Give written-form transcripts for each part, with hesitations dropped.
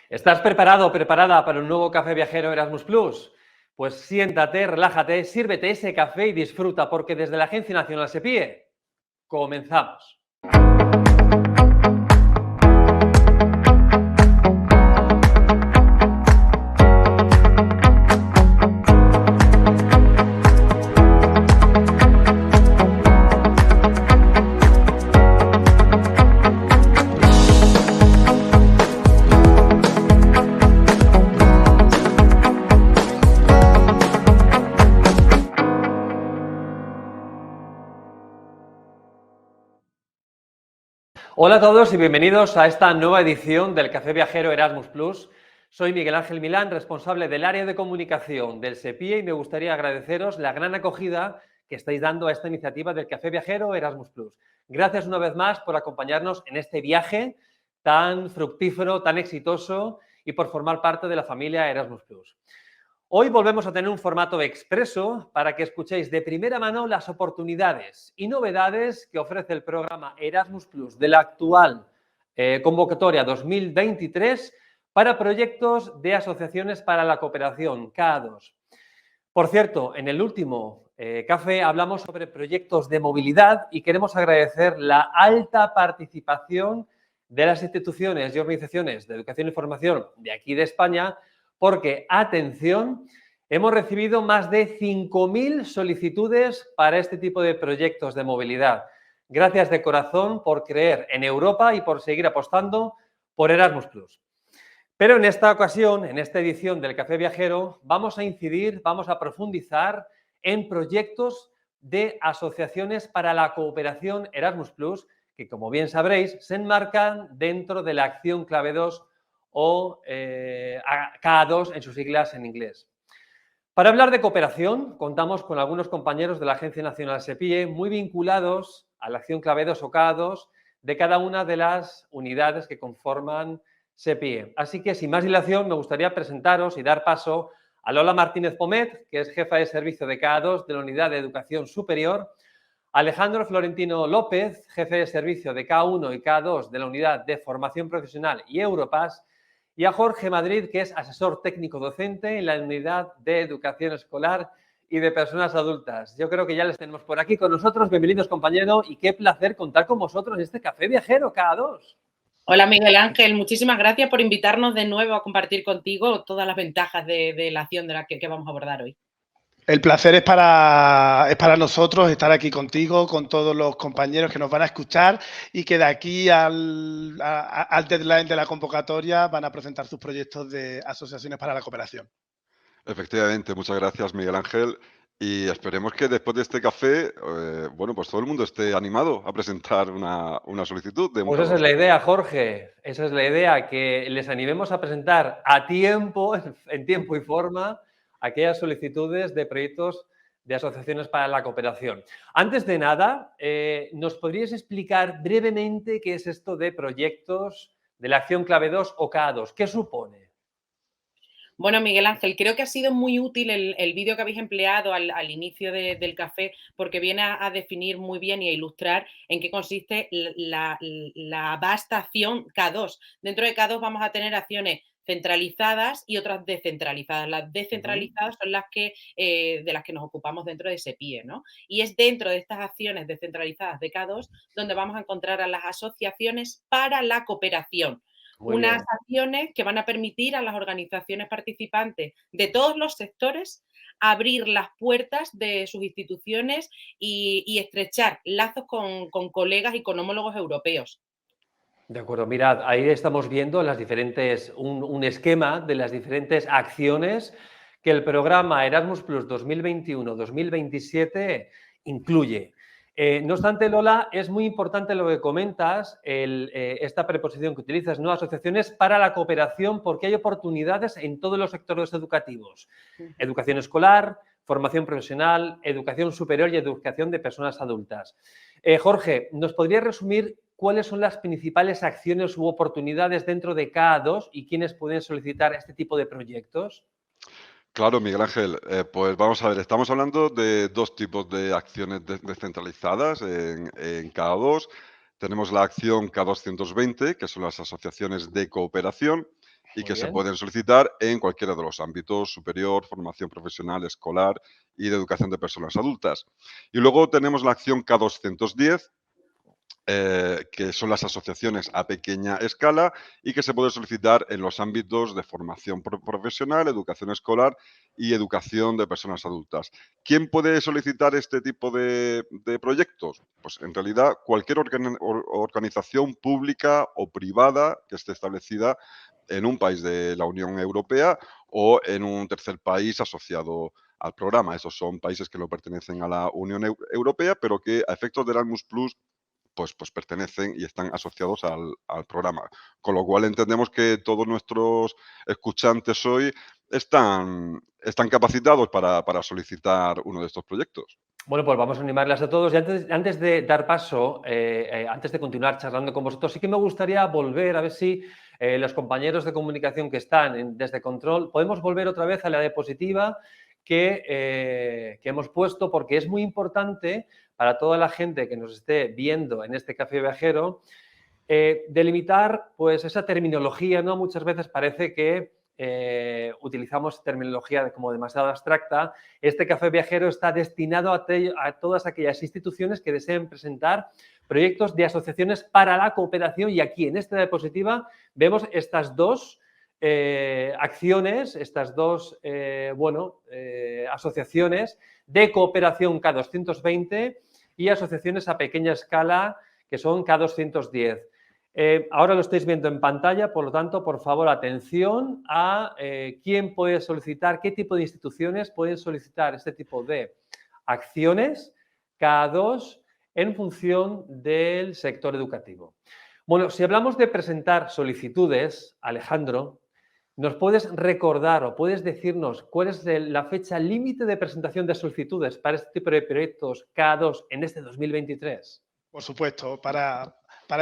¿Estás preparado o preparada para un nuevo café viajero Erasmus Plus? Pues siéntate, relájate, sírvete ese café y disfruta, porque desde la Agencia Nacional SEPIE comenzamos. Hola a todos y bienvenidos a esta nueva edición del Café Viajero Erasmus Plus. Soy Miguel Ángel Milán, responsable del área de comunicación del SEPIE, y me gustaría agradeceros la gran acogida que estáis dando a esta iniciativa del Café Viajero Erasmus Plus. Gracias una vez más por acompañarnos en este viaje tan fructífero, tan exitoso y por formar parte de la familia Erasmus Plus. Hoy volvemos a tener un formato expreso para que escuchéis de primera mano las oportunidades y novedades que ofrece el programa Erasmus Plus de la actual convocatoria 2023 para proyectos de asociaciones para la cooperación, CAA2. Por cierto, en el último café hablamos sobre proyectos de movilidad y queremos agradecer la alta participación de las instituciones y organizaciones de educación y formación de aquí de España, porque, atención, hemos recibido más de 5.000 solicitudes para este tipo de proyectos de movilidad. Gracias de corazón por creer en Europa y por seguir apostando por Erasmus Plus. Pero en esta ocasión, en esta edición del Café Viajero, vamos a incidir, vamos a profundizar en proyectos de asociaciones para la cooperación Erasmus Plus, que, como bien sabréis, se enmarcan dentro de la Acción Clave 2 o CAA2 en sus siglas en inglés. Para hablar de cooperación, contamos con algunos compañeros de la Agencia Nacional SEPIE muy vinculados a la Acción Clave 2 o CAA2 de cada una de las unidades que conforman SEPIE. Así que, sin más dilación, me gustaría presentaros y dar paso a Lola Martínez Pomet, que es jefa de servicio de CAA2 de la Unidad de Educación Superior, Alejandro Florentino López, jefe de servicio de CAA1 y CAA2 de la Unidad de Formación Profesional y Europass, y a Jorge Madrid, que es asesor técnico docente en la Unidad de Educación Escolar y de Personas Adultas. Yo creo que ya les tenemos por aquí con nosotros. Bienvenidos, compañero, y qué placer contar con vosotros en este Café Viajero CAA2. Hola, Miguel Ángel. Muchísimas gracias por invitarnos de nuevo a compartir contigo todas las ventajas de la acción de la que vamos a abordar hoy. El placer es para nosotros estar aquí contigo, con todos los compañeros que nos van a escuchar y que de aquí al deadline de la convocatoria van a presentar sus proyectos de asociaciones para la cooperación. Efectivamente, muchas gracias, Miguel Ángel. Y esperemos que después de este café, bueno, pues todo el mundo esté animado a presentar una solicitud de un Pues esa es la idea, Jorge. Esa es la idea, que les animemos a presentar a tiempo, en tiempo y forma, aquellas solicitudes de proyectos de asociaciones para la cooperación. Antes de nada, ¿nos podríais explicar brevemente qué es esto de proyectos de la Acción Clave 2 o CAA2? ¿Qué supone? Bueno, Miguel Ángel, creo que ha sido muy útil el vídeo que habéis empleado al inicio del café, porque viene a definir muy bien y a ilustrar en qué consiste la vasta acción CAA2. Dentro de CAA2 vamos a tener acciones centralizadas y otras descentralizadas. Las descentralizadas son las que de las que nos ocupamos dentro de SEPIE, ¿no? Y es dentro de estas acciones descentralizadas de CAA2 donde vamos a encontrar a las asociaciones para la cooperación. Unas acciones que van a permitir a las organizaciones participantes de todos los sectores abrir las puertas de sus instituciones y estrechar lazos con colegas y con homólogos europeos. De acuerdo, mirad, ahí estamos viendo un esquema de las diferentes acciones que el programa Erasmus Plus 2021-2027 incluye. No obstante, Lola, es muy importante lo que comentas, esta preposición que utilizas, ¿no? Asociaciones para la cooperación, porque hay oportunidades en todos los sectores educativos. Educación escolar, formación profesional, educación superior y educación de personas adultas. Jorge, ¿nos podrías resumir cuáles son las principales acciones u oportunidades dentro de CAA2 y quiénes pueden solicitar este tipo de proyectos? Claro, Miguel Ángel, pues vamos a ver, estamos hablando de dos tipos de acciones descentralizadas en CAA2. Tenemos la acción K220, que son las asociaciones de cooperación, y Muy que se bien. pueden solicitar en cualquiera de los ámbitos: superior, formación profesional, escolar y de educación de personas adultas. Y luego tenemos la acción K210, que son las asociaciones a pequeña escala y que se puede solicitar en los ámbitos de formación profesional, educación escolar y educación de personas adultas. ¿Quién puede solicitar este tipo de proyectos? Pues en realidad cualquier organización pública o privada que esté establecida en un país de la Unión Europea o en un tercer país asociado al programa. Esos son países que no pertenecen a la Unión Europea, pero que a efectos de Erasmus Plus pues pertenecen y están asociados al programa. Con lo cual entendemos que todos nuestros escuchantes hoy están capacitados para solicitar uno de estos proyectos. Bueno, pues vamos a animarlas a todos. Y antes de dar paso, antes de continuar charlando con vosotros, sí que me gustaría volver a ver si los compañeros de comunicación que están desde Control, podemos volver otra vez a la diapositiva que hemos puesto, porque es muy importante para toda la gente que nos esté viendo en este Café Viajero, delimitar pues esa terminología, ¿no? Muchas veces parece que utilizamos terminología como demasiado abstracta. Este Café Viajero está destinado a todas aquellas instituciones que deseen presentar proyectos de asociaciones para la cooperación, y aquí en esta diapositiva vemos estas dos acciones, estas dos asociaciones de cooperación K220 y asociaciones a pequeña escala que son K210. Ahora lo estáis viendo en pantalla, por lo tanto, por favor, atención a quién puede solicitar, qué tipo de instituciones pueden solicitar este tipo de acciones K2 en función del sector educativo. Bueno, si hablamos de presentar solicitudes, Alejandro, ¿nos puedes recordar o puedes decirnos cuál es la fecha límite de presentación de solicitudes para este tipo de proyectos K2 en este 2023? Por supuesto, para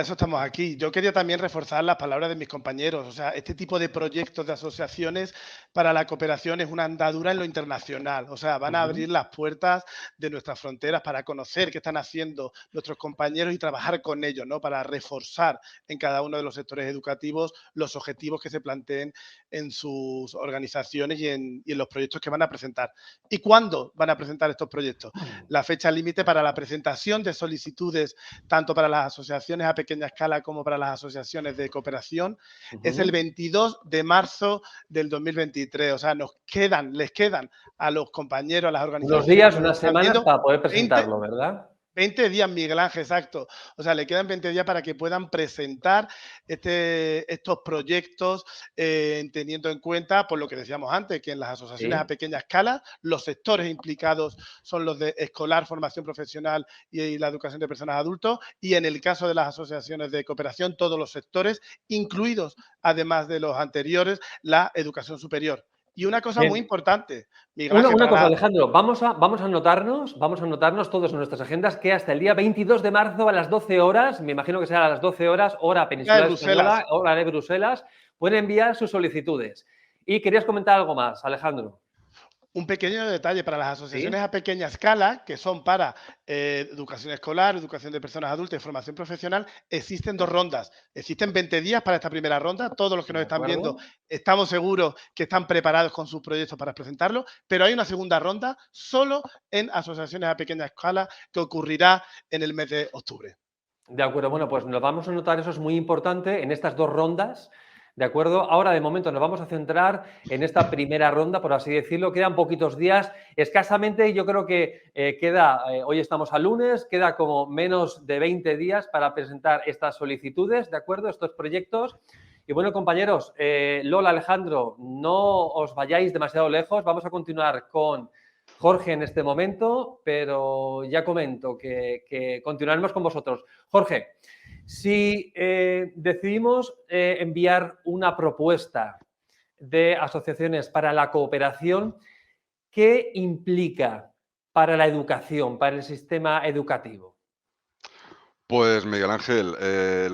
eso estamos aquí. Yo quería también reforzar las palabras de mis compañeros. O sea, este tipo de proyectos de asociaciones para la cooperación es una andadura en lo internacional. O sea, van a abrir las puertas de nuestras fronteras para conocer qué están haciendo nuestros compañeros y trabajar con ellos, ¿no? Para reforzar en cada uno de los sectores educativos los objetivos que se planteen en sus organizaciones y en los proyectos que van a presentar. ¿Y cuándo van a presentar estos proyectos? La fecha límite para la presentación de solicitudes tanto para las asociaciones a pequeña escala como para las asociaciones de cooperación, es el 22 de marzo del 2023. O sea, les quedan a los compañeros, a las Unos organizaciones días, que nos unas están semanas viendo, para poder 20, presentarlo, ¿verdad? 20 días, Miguel Ángel, exacto. O sea, le quedan 20 días para que puedan presentar estos proyectos, teniendo en cuenta, por lo que decíamos antes, que en las asociaciones Sí. a pequeña escala, los sectores implicados son los de escolar, formación profesional y la educación de personas adultos, y en el caso de las asociaciones de cooperación, todos los sectores, incluidos, además de los anteriores, la educación superior. Y una cosa muy Bien. importante, Miguel Ángel, Una para cosa, la... Alejandro, vamos a anotarnos todos en nuestras agendas que hasta el día 22 de marzo a las 12 horas, me imagino que será a las 12 horas, hora de peninsular Bruselas. española, hora de Bruselas, pueden enviar sus solicitudes. Y querías comentar algo más, Alejandro. Un pequeño detalle para las ¿Sí? asociaciones a pequeña escala, que son para educación escolar, educación de personas adultas y formación profesional, existen dos rondas. Existen 20 días para esta primera ronda. Todos los que nos ¿De están viendo acuerdo? estamos seguros que están preparados con sus proyectos para presentarlo, pero hay una segunda ronda solo en asociaciones a pequeña escala que ocurrirá en el mes de octubre. De acuerdo, bueno, pues nos vamos a anotar, eso es muy importante, en estas dos rondas, ¿de acuerdo? Ahora, de momento, nos vamos a centrar en esta primera ronda, por así decirlo. Quedan poquitos días, escasamente, yo creo que hoy estamos a lunes, queda como menos de 20 días para presentar estas solicitudes, ¿de acuerdo? Estos proyectos. Y bueno, compañeros, Lola, Alejandro, no os vayáis demasiado lejos, vamos a continuar con Jorge en este momento, pero ya comento que continuaremos con vosotros. Jorge, si decidimos enviar una propuesta de asociaciones para la cooperación, ¿qué implica para la educación, para el sistema educativo? Pues Miguel Ángel,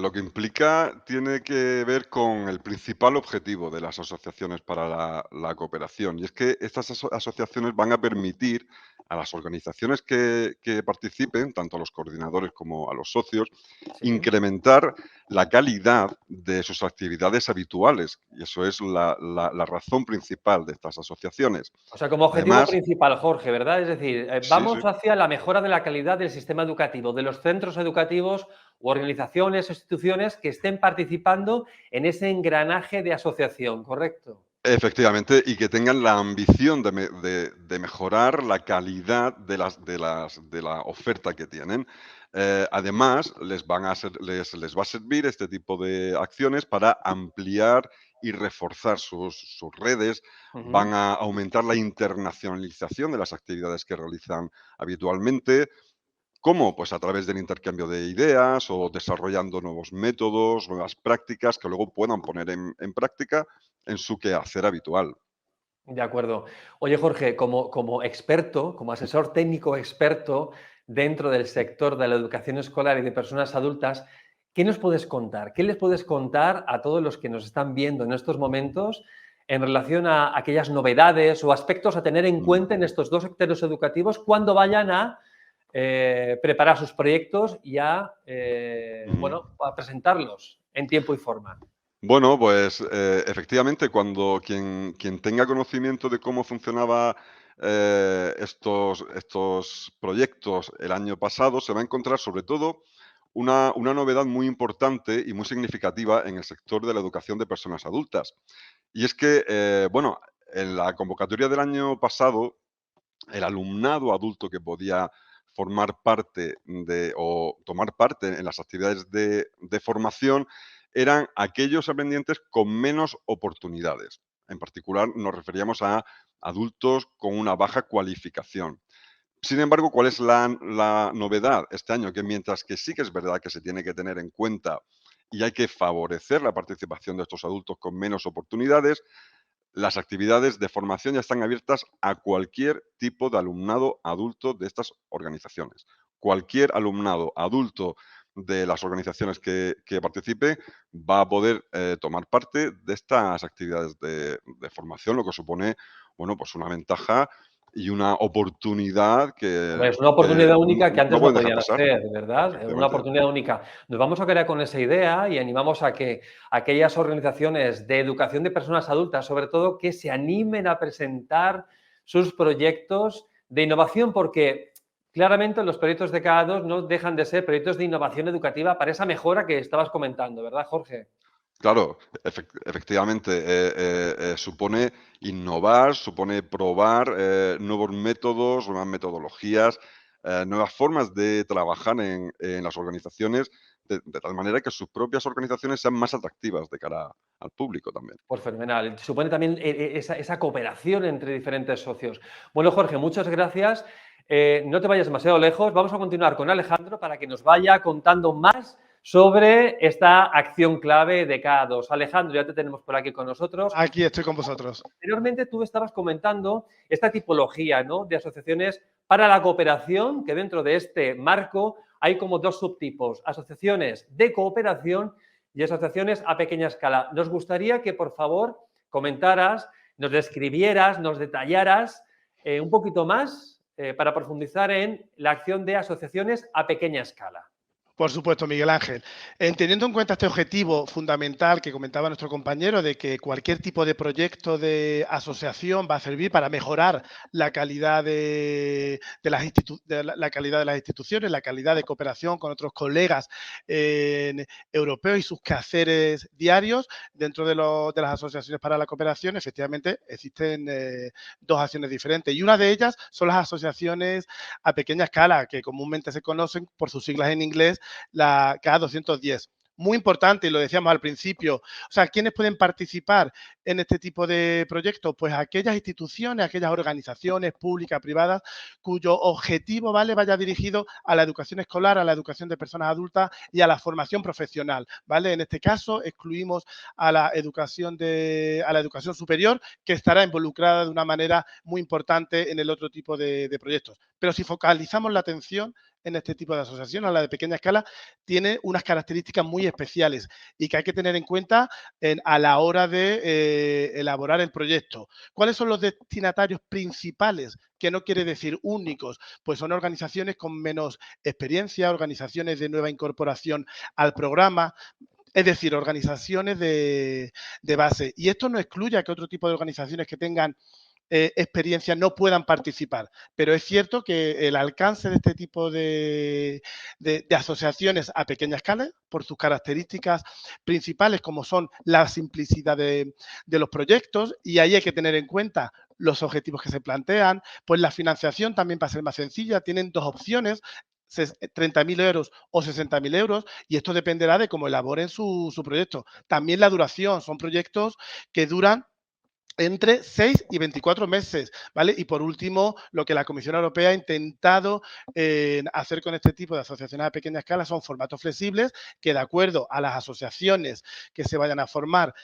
lo que implica tiene que ver con el principal objetivo de las asociaciones para la cooperación, y es que estas asociaciones van a permitir a las organizaciones que participen, tanto a los coordinadores como a los socios, Sí. incrementar la calidad de sus actividades habituales. Y eso es la razón principal de estas asociaciones. O sea, como objetivo Además, principal, Jorge, ¿verdad? Es decir, sí, vamos sí. hacia la mejora de la calidad del sistema educativo, de los centros educativos u organizaciones o instituciones que estén participando en ese engranaje de asociación, ¿correcto? Efectivamente, y que tengan la ambición de mejorar la calidad de la oferta que tienen. Además, les va a servir este tipo de acciones para ampliar y reforzar sus redes, Ujú. van a aumentar la internacionalización de las actividades que realizan habitualmente. ¿Cómo? Pues a través del intercambio de ideas o desarrollando nuevos métodos, nuevas prácticas que luego puedan poner en práctica en su quehacer habitual. De acuerdo. Oye, Jorge, como experto, como asesor técnico experto dentro del sector de la educación escolar y de personas adultas, ¿qué nos puedes contar? ¿Qué les puedes contar a todos los que nos están viendo en estos momentos en relación a aquellas novedades o aspectos a tener en Mm, cuenta en estos dos sectores educativos cuando vayan a preparar sus proyectos y a, ujú. bueno, a presentarlos en tiempo y forma? Bueno, pues efectivamente, cuando quien tenga conocimiento de cómo funcionaba estos proyectos el año pasado, se va a encontrar sobre todo una novedad muy importante y muy significativa en el sector de la educación de personas adultas. Y es que, bueno, en la convocatoria del año pasado, el alumnado adulto que podía formar parte o tomar parte en las actividades de formación eran aquellos aprendientes con menos oportunidades. En particular, nos referíamos a adultos con una baja cualificación. Sin embargo, ¿cuál es la novedad este año? Que mientras que sí que es verdad que se tiene que tener en cuenta y hay que favorecer la participación de estos adultos con menos oportunidades, las actividades de formación ya están abiertas a cualquier tipo de alumnado adulto de estas organizaciones. Cualquier alumnado adulto de las organizaciones que participe va a poder tomar parte de estas actividades de formación, lo que supone, bueno, pues una ventaja y una oportunidad Hombre, es una que oportunidad única que no antes no pueden dejar podían pasar. hacer, ¿verdad? Una Efectivamente. oportunidad única. Nos vamos a quedar con esa idea y animamos a que aquellas organizaciones de educación de personas adultas, sobre todo, que se animen a presentar sus proyectos de innovación, porque claramente los proyectos de cada dos no dejan de ser proyectos de innovación educativa para esa mejora que estabas comentando, ¿verdad, Jorge? Claro, efectivamente, supone innovar, supone probar nuevos métodos, nuevas metodologías, nuevas formas de trabajar en las organizaciones, de tal manera que sus propias organizaciones sean más atractivas de cara al público también. Pues fenomenal. Supone también esa cooperación entre diferentes socios. Bueno, Jorge, muchas gracias. No te vayas demasiado lejos. Vamos a continuar con Alejandro para que nos vaya contando más sobre esta acción clave de cada dos. Alejandro, ya te tenemos por aquí con nosotros. Aquí estoy con vosotros. Anteriormente tú estabas comentando esta tipología, ¿no?, de asociaciones para la cooperación, que dentro de este marco hay como dos subtipos, asociaciones de cooperación y asociaciones a pequeña escala. Nos gustaría que, por favor, comentaras, nos describieras, nos detallaras un poquito más para profundizar en la acción de asociaciones a pequeña escala. Por supuesto, Miguel Ángel. Teniendo en cuenta este objetivo fundamental que comentaba nuestro compañero, de que cualquier tipo de proyecto de asociación va a servir para mejorar la calidad la calidad de las instituciones, la calidad de cooperación con otros colegas europeos y sus quehaceres diarios, dentro de las asociaciones para la cooperación, efectivamente, existen dos acciones diferentes. Y una de ellas son las asociaciones a pequeña escala, que comúnmente se conocen por sus siglas en inglés, la K210. Muy importante, y lo decíamos al principio, o sea, ¿quiénes pueden participar en este tipo de proyectos? Pues aquellas instituciones, aquellas organizaciones públicas, privadas, cuyo objetivo, ¿vale?, vaya dirigido a la educación escolar, a la educación de personas adultas y a la formación profesional, ¿vale? En este caso, excluimos a la educación superior, que estará involucrada de una manera muy importante en el otro tipo de proyectos. Pero si focalizamos la atención en este tipo de asociación, a la de pequeña escala, tiene unas características muy especiales y que hay que tener en cuenta a la hora de elaborar el proyecto. ¿Cuáles son los destinatarios principales? Que no quiere decir únicos, pues son organizaciones con menos experiencia, organizaciones de nueva incorporación al programa, Es decir, organizaciones de base. Y esto no excluye a que otro tipo de organizaciones que tengan experiencia no puedan participar. Pero es cierto que el alcance de este tipo de asociaciones a pequeña escala, por sus características principales, como son la simplicidad de los proyectos, y ahí hay que tener en cuenta los objetivos que se plantean, pues la financiación también va a ser más sencilla, tienen dos opciones, 30.000 euros o 60.000 euros, y esto dependerá de cómo elaboren su proyecto. También la duración, son proyectos que duran entre 6 y 24 meses, ¿vale? Y por último, lo que la Comisión Europea ha intentado hacer con este tipo de asociaciones a pequeña escala son formatos flexibles que, de acuerdo a las asociaciones que se vayan a formar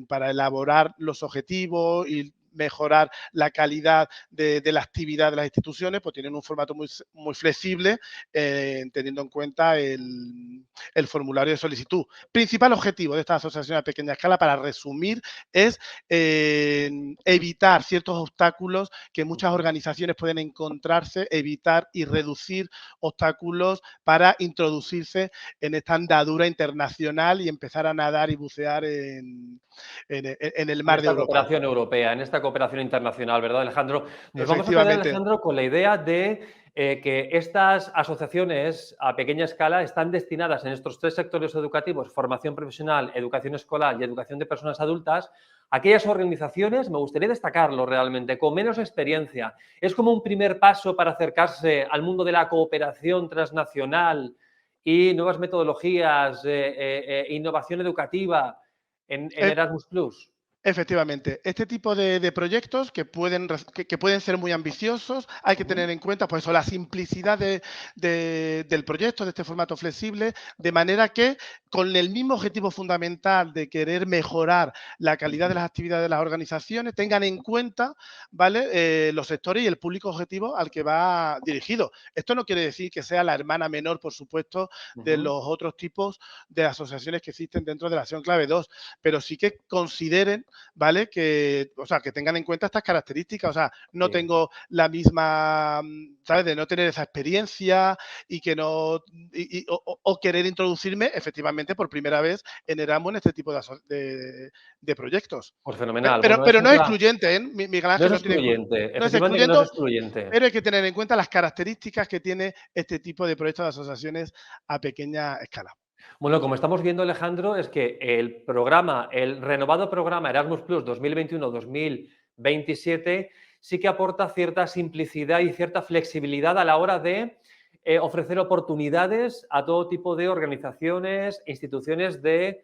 para elaborar los objetivos y mejorar la calidad de la actividad de las instituciones, pues tienen un formato muy flexible, teniendo en cuenta el formulario de solicitud. Principal objetivo de estas asociaciones a pequeña escala, para resumir, es evitar ciertos obstáculos que muchas organizaciones pueden encontrarse, evitar y reducir obstáculos para introducirse en esta andadura internacional y empezar a nadar y bucear en el mar de Europa. Cooperación europea, en esta cooperación internacional, ¿verdad, Alejandro? Nos vamos a quedar, Efectivamente. Alejandro, con la idea de que estas asociaciones a pequeña escala están destinadas en estos tres sectores educativos: formación profesional, educación escolar y educación de personas adultas, aquellas organizaciones, me gustaría destacarlo realmente, con menos experiencia. Es como un primer paso para acercarse al mundo de la cooperación transnacional y nuevas metodologías, innovación educativa en Erasmus+. Efectivamente, este tipo de proyectos que pueden ser muy ambiciosos, hay que tener en cuenta pues eso, la simplicidad del proyecto, de este formato flexible, de manera que con el mismo objetivo fundamental de querer mejorar la calidad de las actividades de las organizaciones, tengan en cuenta, ¿vale? Los sectores y el público objetivo al que va dirigido. Esto no quiere decir que sea la hermana menor, por supuesto, de los otros tipos de asociaciones que existen dentro de la Acción Clave 2, pero sí que consideren, ¿vale? Que, o sea, que tengan en cuenta estas características. O sea, no tengo la misma, ¿sabes? De no tener esa experiencia y que no, o querer introducirme efectivamente por primera vez en Erasmus en este tipo de proyectos. Pues fenomenal. Pero Bueno, no es excluyente, ¿eh? Miguel Ángel, no es excluyente, no es efectivamente que no es excluyente, excluyente. pero hay que tener en cuenta las características que tiene este tipo de proyectos de asociaciones a pequeña escala. Bueno, como estamos viendo, Alejandro, es que el programa, el renovado programa Erasmus Plus 2021-2027 sí que aporta cierta simplicidad y cierta flexibilidad a la hora de ofrecer oportunidades a todo tipo de organizaciones, instituciones de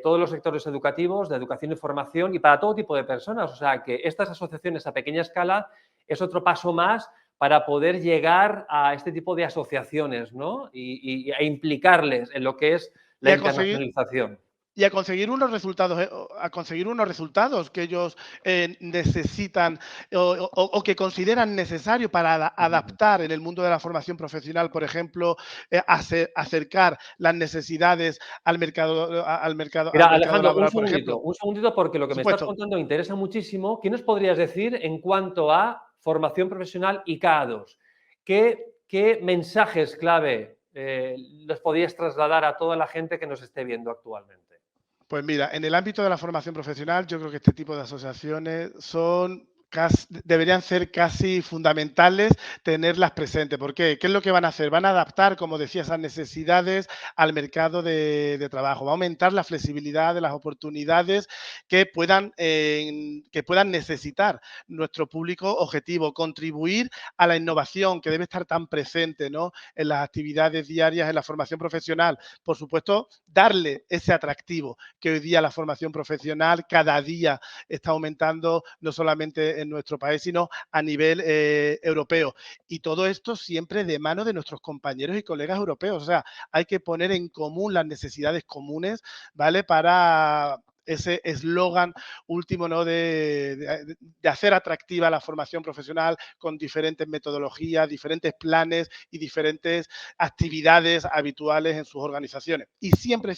todos los sectores educativos, de educación y formación, y para todo tipo de personas. O sea, que estas asociaciones a pequeña escala es otro paso más para poder llegar a este tipo de asociaciones, ¿no? E implicarles en lo que es la internacionalización. Y a conseguir unos resultados que ellos necesitan o que consideran necesario para adaptar en el mundo de la formación profesional, por ejemplo, acercar las necesidades al mercado, Mira, al mercado Alejandro, laboral, por ejemplo. un segundito, porque lo que me estás contando me interesa muchísimo. ¿Qué nos podrías decir en cuanto a formación profesional y K2? ¿Qué mensajes clave les podrías trasladar a toda la gente que nos esté viendo actualmente? Pues mira, en el ámbito de la formación profesional, yo creo que este tipo de asociaciones deberían ser casi fundamentales tenerlas presentes. ¿Por qué? ¿Qué es lo que van a hacer? Van a adaptar, como decía, esas necesidades al mercado de trabajo. Va a aumentar la flexibilidad de las oportunidades que puedan necesitar nuestro público objetivo. Contribuir a la innovación que debe estar tan presente, ¿no?, en las actividades diarias, en la formación profesional. Por supuesto, darle ese atractivo que hoy día la formación profesional cada día está aumentando, no solamente en nuestro país, sino a nivel europeo. Y todo esto siempre de mano de nuestros compañeros y colegas europeos. O sea, hay que poner en común las necesidades comunes, ¿vale? Para ese eslogan último, ¿no?, de hacer atractiva la formación profesional con diferentes metodologías, diferentes planes y diferentes actividades habituales en sus organizaciones. Y siempre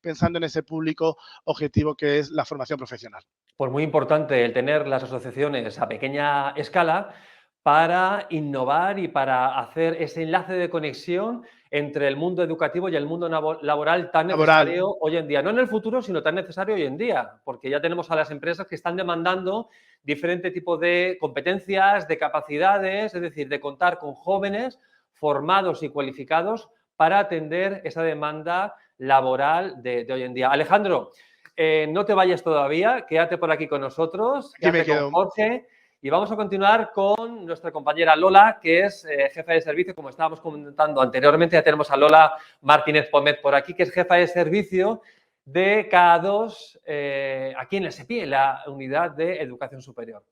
pensando en ese público objetivo que es la formación profesional. Pues muy importante el tener las asociaciones a pequeña escala para innovar y para hacer ese enlace de conexión entre el mundo educativo y el mundo laboral tan necesario hoy en día. No en el futuro, sino tan necesario hoy en día, porque ya tenemos a las empresas que están demandando diferente tipo de competencias, de capacidades, es decir, de contar con jóvenes formados y cualificados para atender esa demanda laboral de hoy en día. Alejandro, no te vayas todavía, quédate por aquí con nosotros, quédate con Jorge y vamos a continuar con nuestra compañera Lola, que es jefa de servicio, como estábamos comentando anteriormente. Ya tenemos a Lola Martínez Pomet por aquí, que es jefa de servicio de K2 aquí en la SEPI, la Unidad de Educación Superior.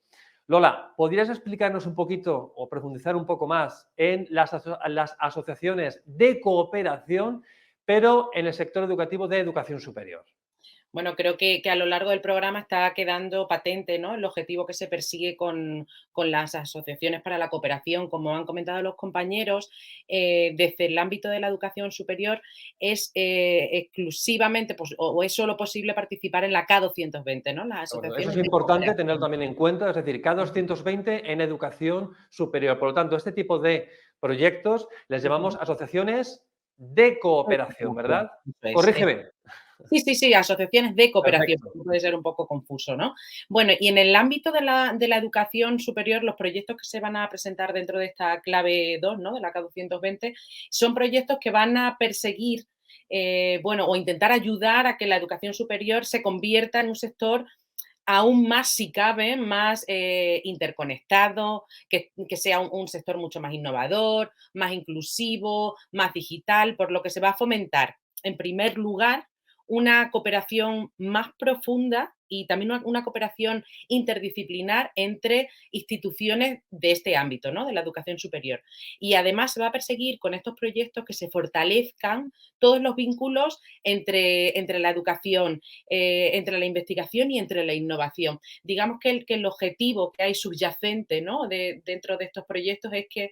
Lola, ¿podrías explicarnos un poquito o profundizar un poco más en las asociaciones de cooperación, pero en el sector educativo de educación superior? Bueno, creo que a lo largo del programa está quedando patente, ¿no?, el objetivo que se persigue con las asociaciones para la cooperación. Como han comentado los compañeros, desde el ámbito de la educación superior es exclusivamente o es solo posible participar en la K220, ¿no? Las asociaciones Eso es importante tenerlo también en cuenta, es decir, K220 en educación superior. Por lo tanto, este tipo de proyectos les llamamos asociaciones de cooperación, ¿verdad? Corrígeme. Sí, asociaciones de cooperación, Perfecto. puede ser un poco confuso, ¿no? Bueno, y en el ámbito de la educación superior, los proyectos que se van a presentar dentro de esta clave 2, ¿no?, de la K220, son proyectos que van a perseguir, o intentar ayudar a que la educación superior se convierta en un sector aún más, si cabe, más interconectado, que sea un sector mucho más innovador, más inclusivo, más digital, por lo que se va a fomentar, en primer lugar, una cooperación más profunda y también una cooperación interdisciplinar entre instituciones de este ámbito, ¿no?, de la educación superior. Y además se va a perseguir con estos proyectos que se fortalezcan todos los vínculos entre la educación, entre la investigación y entre la innovación. Digamos que el objetivo que hay subyacente, ¿no?, dentro de estos proyectos es que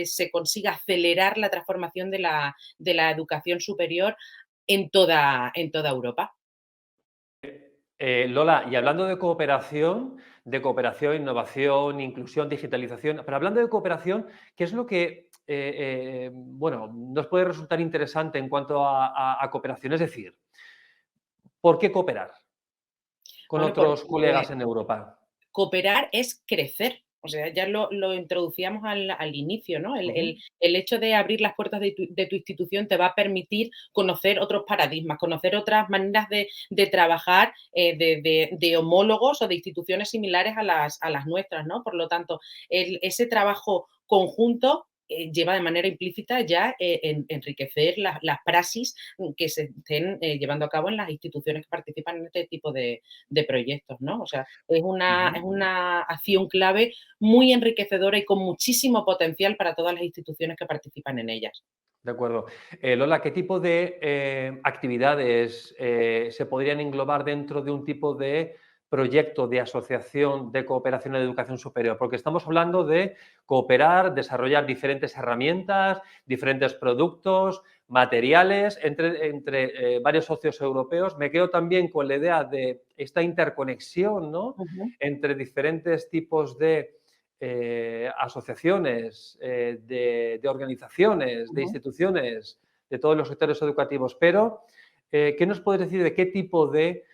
se consiga acelerar la transformación de la educación superior en toda Europa. Lola, y hablando de cooperación, innovación, inclusión, digitalización, pero hablando de cooperación, ¿qué es lo que nos puede resultar interesante en cuanto a cooperación? Es decir, ¿por qué cooperar con otros colegas en Europa? Cooperar es crecer. O sea, ya lo introducíamos al inicio, ¿no? El hecho de abrir las puertas de tu institución te va a permitir conocer otros paradigmas, conocer otras maneras de trabajar de homólogos o de instituciones similares a las nuestras, ¿no? Por lo tanto, ese trabajo conjunto lleva de manera implícita ya enriquecer las praxis que se estén llevando a cabo en las instituciones que participan en este tipo de proyectos, ¿no? O sea, es una acción clave muy enriquecedora y con muchísimo potencial para todas las instituciones que participan en ellas. De acuerdo. Lola, ¿qué tipo de actividades se podrían englobar dentro de un tipo de proyecto de asociación de cooperación en educación superior? Porque estamos hablando de cooperar, desarrollar diferentes herramientas, diferentes productos, materiales entre varios socios europeos. Me quedo también con la idea de esta interconexión, ¿no?, entre diferentes tipos de asociaciones, de organizaciones, de instituciones, de todos los sectores educativos. Pero, ¿qué nos puedes decir de qué tipo de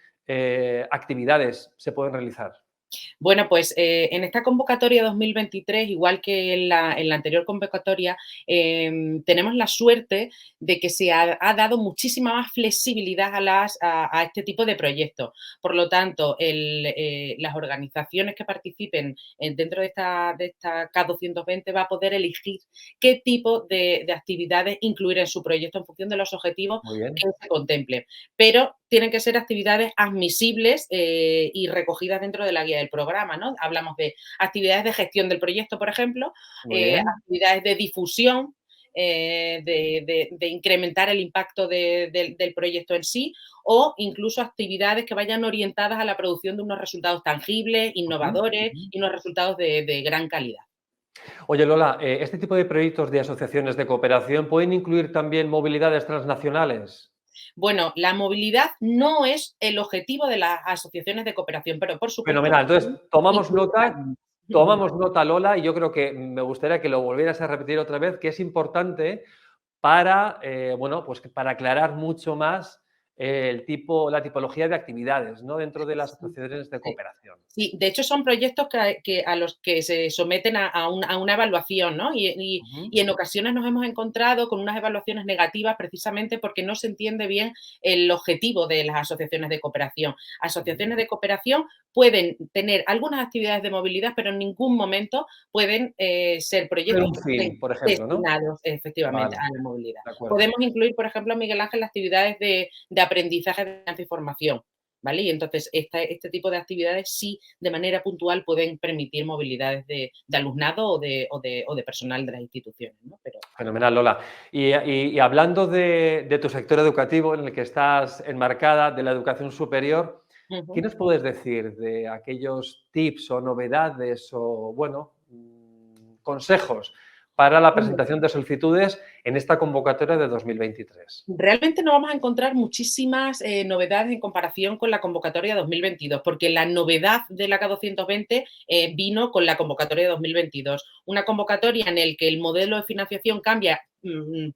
actividades se pueden realizar? Bueno, pues en esta convocatoria 2023, igual que en la anterior convocatoria, tenemos la suerte de que se ha dado muchísima más flexibilidad a este tipo de proyectos. Por lo tanto, las organizaciones que participen dentro de esta K220 va a poder elegir qué tipo de actividades incluir en su proyecto en función de los objetivos que se contemplen. Pero tienen que ser actividades admisibles y recogidas dentro de la guía del programa, ¿no? Hablamos de actividades de gestión del proyecto, por ejemplo, actividades de difusión, de incrementar el impacto del proyecto en sí, o incluso actividades que vayan orientadas a la producción de unos resultados tangibles, innovadores y unos resultados de gran calidad. Oye, Lola, ¿este tipo de proyectos de asociaciones de cooperación pueden incluir también movilidades transnacionales? Bueno, la movilidad no es el objetivo de las asociaciones de cooperación, pero por supuesto... Fenomenal. Entonces, tomamos nota, Lola, y yo creo que me gustaría que lo volvieras a repetir otra vez, que es importante para, bueno, pues para aclarar mucho más la tipología de actividades, ¿no? Dentro de las asociaciones de cooperación. Sí, de hecho son proyectos a los que se someten a una evaluación, ¿no? Y en ocasiones nos hemos encontrado con unas evaluaciones negativas precisamente porque no se entiende bien el objetivo de las asociaciones de cooperación. Asociaciones de cooperación pueden tener algunas actividades de movilidad, pero en ningún momento pueden ser proyectos Un que fin, estén por ejemplo, ¿no? destinados efectivamente Vale, a la movilidad. de acuerdo. Podemos incluir, por ejemplo, Miguel Ángel, las actividades de aprendizaje de enseñanza y formación. ¿Vale? Y entonces este tipo de actividades sí, de manera puntual, pueden permitir movilidades de alumnado o de personal de las instituciones, ¿no? Pero... Fenomenal, Lola. Y hablando de tu sector educativo en el que estás enmarcada, de la educación superior, ¿qué nos puedes decir de aquellos tips o novedades o, bueno, consejos para la presentación de solicitudes en esta convocatoria de 2023? Realmente no vamos a encontrar muchísimas novedades en comparación con la convocatoria 2022, porque la novedad de la K220 vino con la convocatoria de 2022. Una convocatoria en la que el modelo de financiación cambia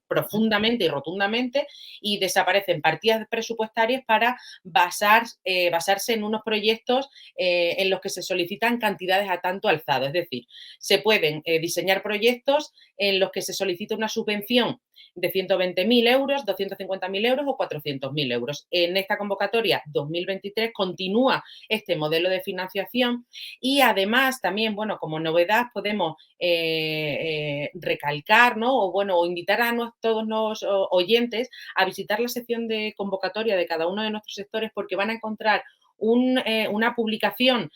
profundamente y rotundamente y desaparecen partidas presupuestarias para basarse en unos proyectos en los que se solicitan cantidades a tanto alzado. Es decir, se pueden diseñar proyectos en los que se solicita una subvención de 120.000 euros, 250.000 euros o 400.000 euros. En esta convocatoria 2023 continúa este modelo de financiación y además también, bueno, como novedad podemos recalcar, ¿no? O invitar a todos los oyentes a visitar la sección de convocatoria de cada uno de nuestros sectores porque van a encontrar una publicación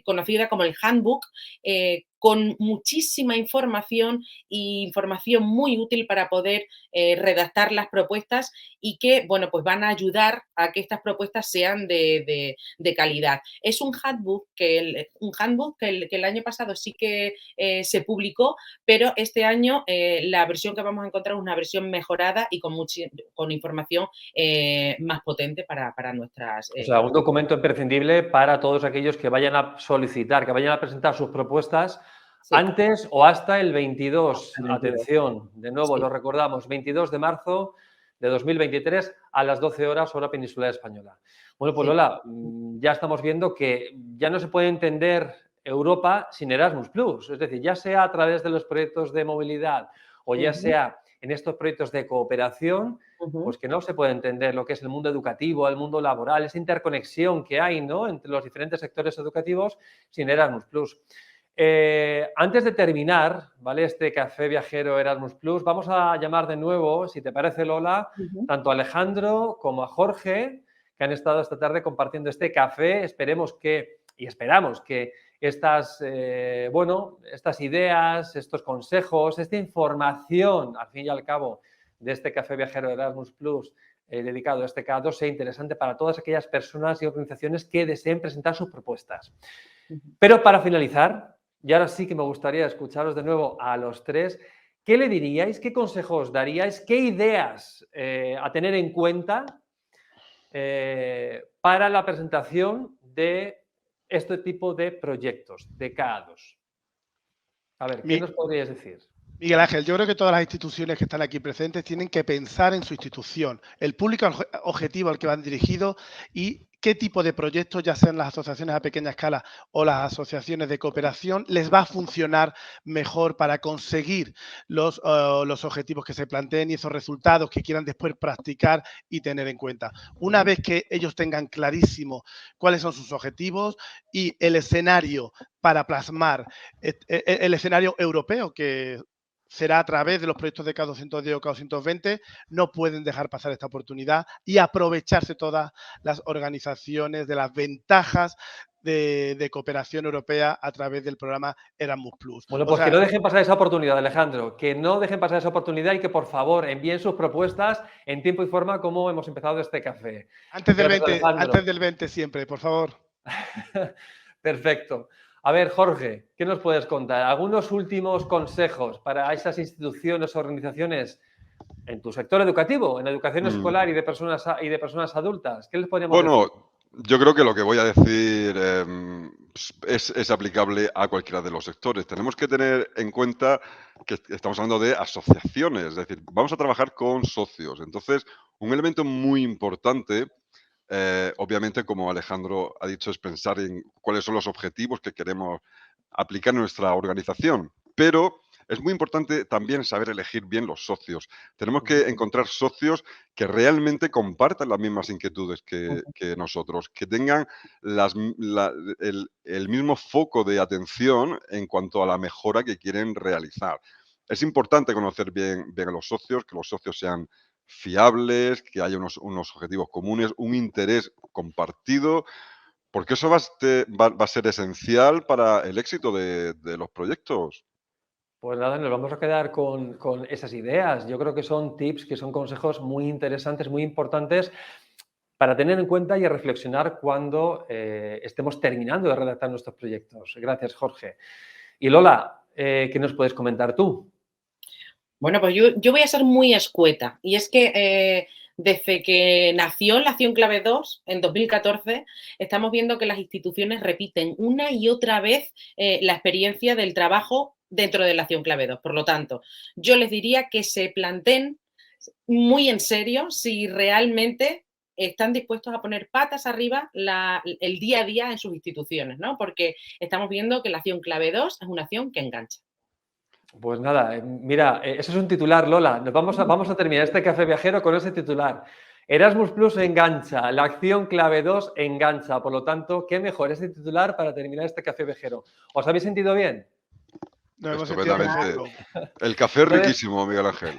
conocida como el Handbook, con muchísima información y información muy útil para poder redactar las propuestas y que, bueno, pues van a ayudar a que estas propuestas sean de calidad. Es un handbook que el año pasado sí que se publicó, pero este año la versión que vamos a encontrar es una versión mejorada y con información más potente para nuestras... O sea, un documento imprescindible para todos aquellos que vayan a solicitar, que vayan a presentar sus propuestas Sí. Antes o hasta el 22. El 22. Atención, de nuevo, Sí. lo recordamos, 22 de marzo de 2023 a las 12 horas, hora peninsular española. Bueno, pues Sí. Lola, ya estamos viendo que ya no se puede entender Europa sin Erasmus+. Es decir, ya sea a través de los proyectos de movilidad o ya sea en estos proyectos de cooperación, pues que no se puede entender lo que es el mundo educativo, el mundo laboral, esa interconexión que hay, ¿no?, entre los diferentes sectores educativos sin Erasmus+. Antes de terminar, ¿vale?, este Café Viajero Erasmus+, vamos a llamar de nuevo, si te parece, Lola, tanto a Alejandro como a Jorge, que han estado esta tarde compartiendo este café. Esperamos que estas, estas ideas, estos consejos, esta información, al fin y al cabo, de este Café Viajero Erasmus+, dedicado a este K2, sea interesante para todas aquellas personas y organizaciones que deseen presentar sus propuestas. Pero para finalizar, y ahora sí que me gustaría escucharos de nuevo a los tres, ¿qué le diríais, qué consejos daríais, qué ideas a tener en cuenta para la presentación de este tipo de proyectos, de K2? A ver, ¿qué nos podríais decir? Miguel Ángel, yo creo que todas las instituciones que están aquí presentes tienen que pensar en su institución, el público objetivo al que van dirigidos y qué tipo de proyectos, ya sean las asociaciones a pequeña escala o las asociaciones de cooperación, les va a funcionar mejor para conseguir los objetivos que se planteen y esos resultados que quieran después practicar y tener en cuenta. Una vez que ellos tengan clarísimo cuáles son sus objetivos y el escenario para plasmar el escenario europeo, que será a través de los proyectos de K210 o K220, no pueden dejar pasar esta oportunidad y aprovecharse todas las organizaciones de las ventajas de cooperación europea a través del programa Erasmus+. Bueno, pues que no dejen pasar esa oportunidad, Alejandro, que no dejen pasar esa oportunidad y que, por favor, envíen sus propuestas en tiempo y forma como hemos empezado este café. Antes del 20 siempre, por favor. Perfecto. A ver, Jorge, ¿qué nos puedes contar? ¿Algunos últimos consejos para esas instituciones o organizaciones en tu sector educativo, en educación escolar y de personas adultas? ¿Qué les podemos decir? Bueno, yo creo que lo que voy a decir es aplicable a cualquiera de los sectores. Tenemos que tener en cuenta que estamos hablando de asociaciones, es decir, vamos a trabajar con socios. Entonces, un elemento muy importante, obviamente, como Alejandro ha dicho, es pensar en cuáles son los objetivos que queremos aplicar en nuestra organización. Pero es muy importante también saber elegir bien los socios. Tenemos que encontrar socios que realmente compartan las mismas inquietudes que nosotros, que tengan el mismo foco de atención en cuanto a la mejora que quieren realizar. Es importante conocer bien a los socios, que los socios sean fiables, que haya unos objetivos comunes, un interés compartido, porque eso va a ser esencial para el éxito de los proyectos. Pues nada, nos vamos a quedar con esas ideas. Yo creo que son tips, que son consejos muy interesantes, muy importantes para tener en cuenta y reflexionar cuando estemos terminando de redactar nuestros proyectos. Gracias, Jorge. Y Lola, ¿qué nos puedes comentar tú? Bueno, pues yo voy a ser muy escueta. Y es que desde que nació la Acción Clave 2, en 2014, estamos viendo que las instituciones repiten una y otra vez la experiencia del trabajo dentro de la Acción Clave 2. Por lo tanto, yo les diría que se planteen muy en serio si realmente están dispuestos a poner patas arriba el día a día en sus instituciones, ¿no? Porque estamos viendo que la Acción Clave 2 es una acción que engancha. Pues nada, mira, eso es un titular, Lola. Vamos a terminar este café viajero con ese titular. Erasmus Plus engancha, la acción clave 2 engancha. Por lo tanto, qué mejor ese titular para terminar este café viajero. ¿Os habéis sentido bien? Nos hemos sentido perfecto. El café es riquísimo, Miguel Ángel.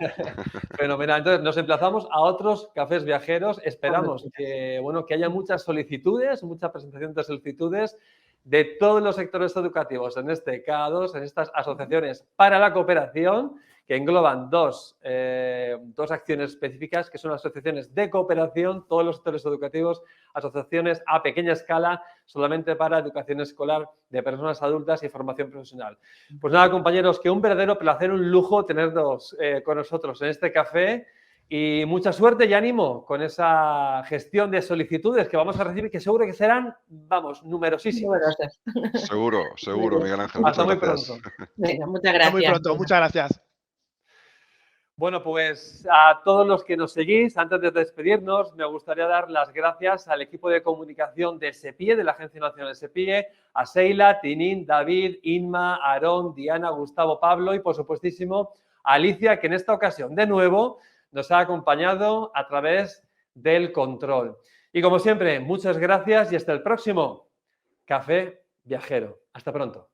Fenomenal. Entonces, nos emplazamos a otros cafés viajeros. Esperamos que haya muchas solicitudes, mucha presentación de solicitudes de todos los sectores educativos en este K2, en estas asociaciones para la cooperación, que engloban dos acciones específicas, que son asociaciones de cooperación, todos los sectores educativos, asociaciones a pequeña escala, solamente para educación escolar de personas adultas y formación profesional. Pues nada, compañeros, que un verdadero placer, un lujo tenerlos con nosotros en este café. Y mucha suerte y ánimo con esa gestión de solicitudes que vamos a recibir, que seguro que serán, numerosísimas. Seguro, Miguel Ángel. Hasta muy pronto. Venga, muchas gracias. Hasta muy pronto, muchas gracias. Bueno, pues a todos los que nos seguís, antes de despedirnos, me gustaría dar las gracias al equipo de comunicación de SEPIE, de la Agencia Nacional de SEPIE, a Seila, Tinín, David, Inma, Aarón, Diana, Gustavo, Pablo y, por supuestísimo, a Alicia, que en esta ocasión, de nuevo, nos ha acompañado a través del control. Y como siempre, muchas gracias y hasta el próximo Café Viajero. Hasta pronto.